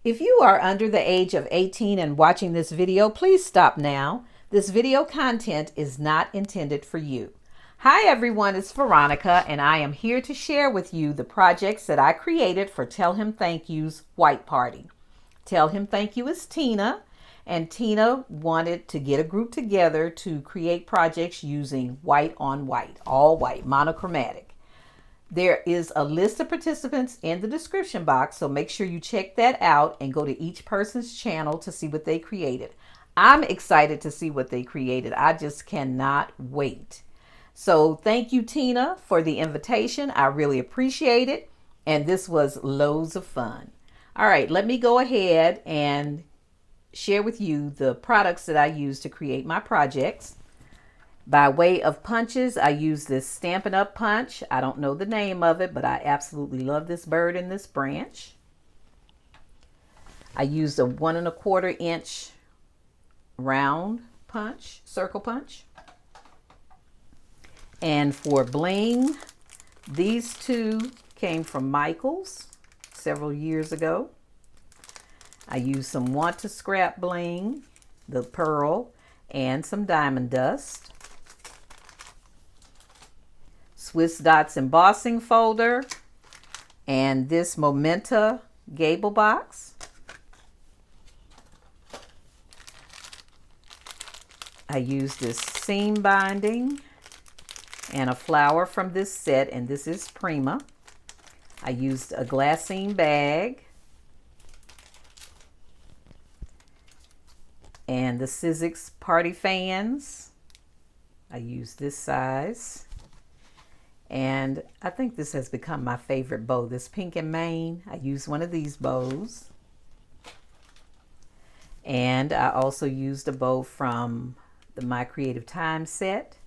If you are under the age of 18 and watching this video, please stop now. This video content is not intended for you. Hi everyone, it's Veronica and I am here to share with you the projects that I created for Tell Him Thank You's White Party. Tell Him Thank You is Tina, and Tina wanted to get a group together to create projects using white on white, all white, monochromatic. There is a list of participants in the description box, so make sure you check that out and go to each person's channel to see what they created. I'm excited to see what they created. I just cannot wait. So thank you, Tina, for the invitation. I really appreciate it. And this was loads of fun. All right, let me go ahead and share with you the products that I use to create my projects. By way of punches, I use this Stampin' Up! Punch. I don't know the name of it, but I absolutely love this bird in this branch. I used a 1 1/4 inch round punch, circle punch. And for bling, these two came from Michael's several years ago. I used some Want to Scrap bling, the pearl, and some diamond dust. Swiss Dots embossing folder, and this Momenta gable box. I used this seam binding and a flower from this set, and this is Prima. I used a glassine bag and the Sizzix party fans. I used this size. And I think this has become my favorite bow, this pink and mane. I used one of these bows. And I also used a bow from the My Creative Time set.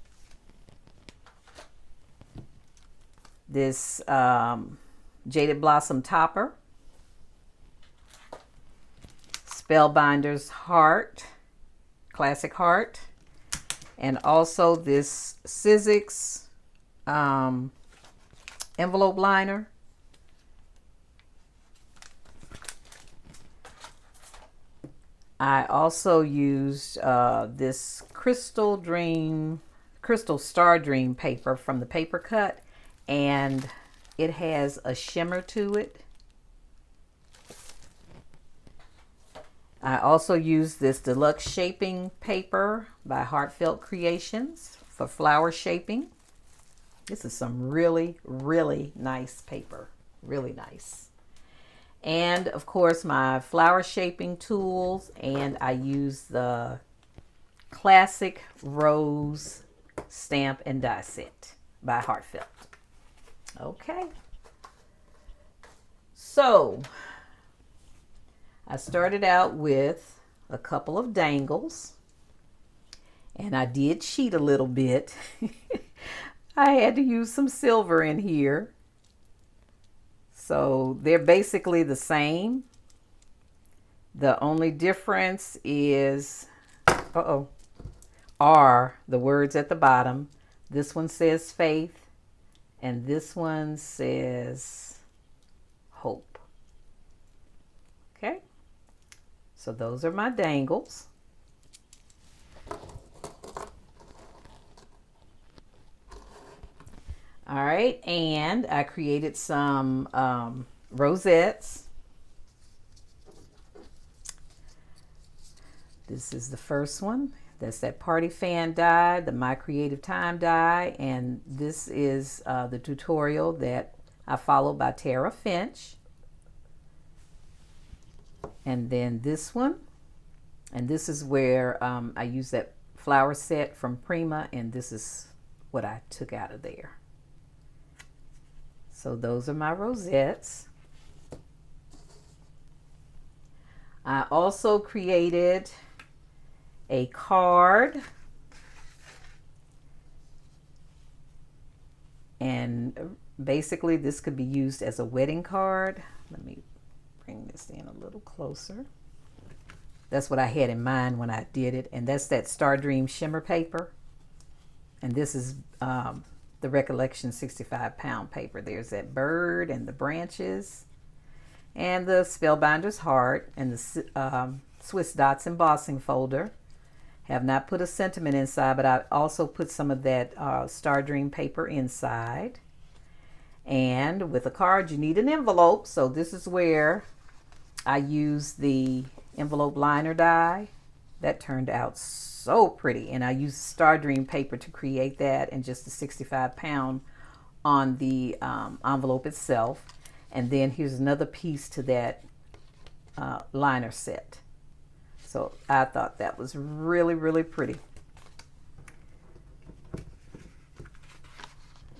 This Jaded Blossom topper. Spellbinder's heart, classic heart. And also this Sizzix envelope liner. I also used this Crystal Star Dream paper from the Paper Cut, and it has a shimmer to it. I also used this deluxe shaping paper by Heartfelt Creations for flower shaping. This is some really, really nice paper. Really nice. And of course my flower shaping tools, and I use the classic rose stamp and die set by Heartfelt. Okay. So I started out with a couple of dangles, and I did cheat a little bit. I had to use some silver in here. So they're basically the same. The only difference is, are the words at the bottom. This one says faith, and this one says hope. Okay, so those are my dangles. All right, and I created some rosettes. This is the first one. That's that party fan die, the My Creative Time die, and this is the tutorial that I followed by Tara Finch. And then this one, and this is where I use that flower set from Prima, and this is what I took out of there. So those are my rosettes. I also created a card, and basically this could be used as a wedding card. Let me bring this in a little closer. That's what I had in mind when I did it, and that's that Star Dream shimmer paper. And this is the Recollection 65-pound paper. There's that bird and the branches. and the Spellbinder's Heart, and the Swiss Dots embossing folder. Have not put a sentiment inside, but I also put some of that Star Dream paper inside. And with a card, you need an envelope. So this is where I use the envelope liner die. That turned out so pretty. And I used Star Dream paper to create that, and just the 65-pound on the envelope itself. And then here's another piece to that liner set. So I thought that was really, really pretty.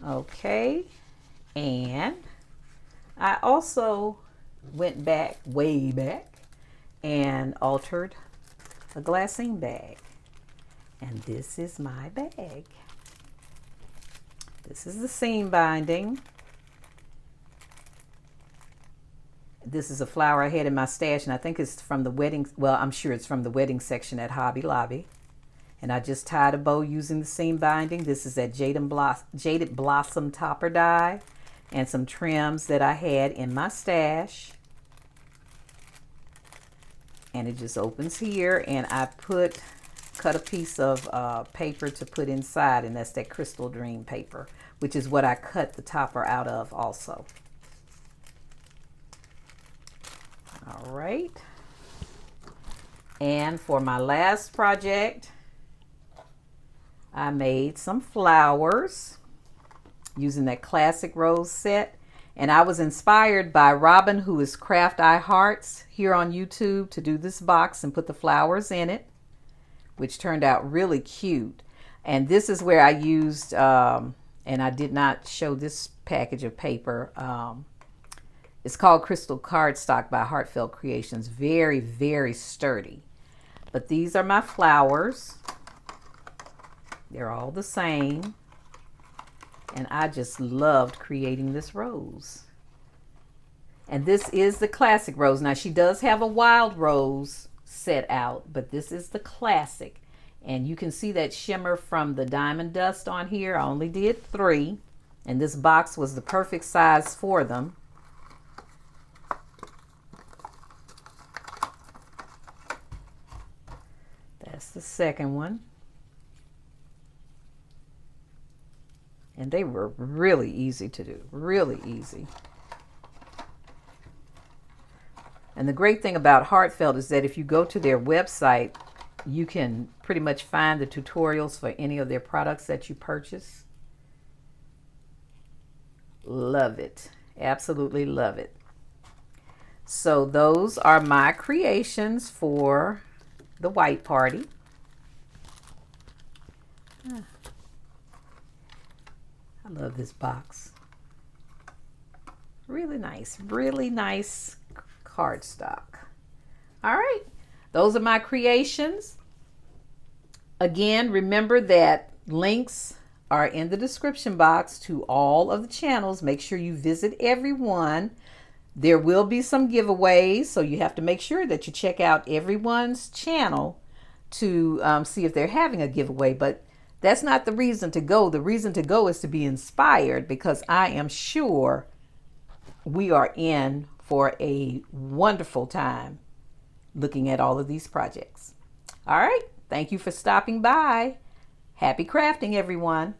Okay. And I also went back, way back, and altered a glassine bag. And this is my bag. This is the seam binding. This is a flower I had in my stash, and I think it's from the wedding, well, I'm sure it's from the wedding section at Hobby Lobby. And I just tied a bow using the seam binding. This is that Jaded Blossom topper die, and some trims that I had in my stash. And it just opens here, and I cut a piece of paper to put inside, and that's that Crystal Dream paper, which is what I cut the topper out of also. All right. And for my last project, I made some flowers using that classic rose set. And I was inspired by Robin, who is Craft I Hearts here on YouTube, to do this box and put the flowers in it, which turned out really cute. And this is where I used, and I did not show this package of paper. It's called Crystal Cardstock by Heartfelt Creations. Very, very sturdy. But these are my flowers. They're all the same. And I just loved creating this rose. And this is the classic rose. Now, she does have a wild rose set out, but this is the classic. And you can see that shimmer from the diamond dust on here. I only did 3. And this box was the perfect size for them. That's the second one. And they were really easy to do, really easy. And the great thing about Heartfelt is that if you go to their website, you can pretty much find the tutorials for any of their products that you purchase. Love it. Absolutely love it. So those are my creations for the white party. I love this box. Really nice cardstock. All right, those are my creations. Again, remember that links are in the description box to all of the channels. Make sure you visit everyone. There will be some giveaways, so you have to make sure that you check out everyone's channel to see if they're having a giveaway. But that's not the reason to go. The reason to go is to be inspired, because I am sure we are in for a wonderful time looking at all of these projects. All right. Thank you for stopping by. Happy crafting, everyone.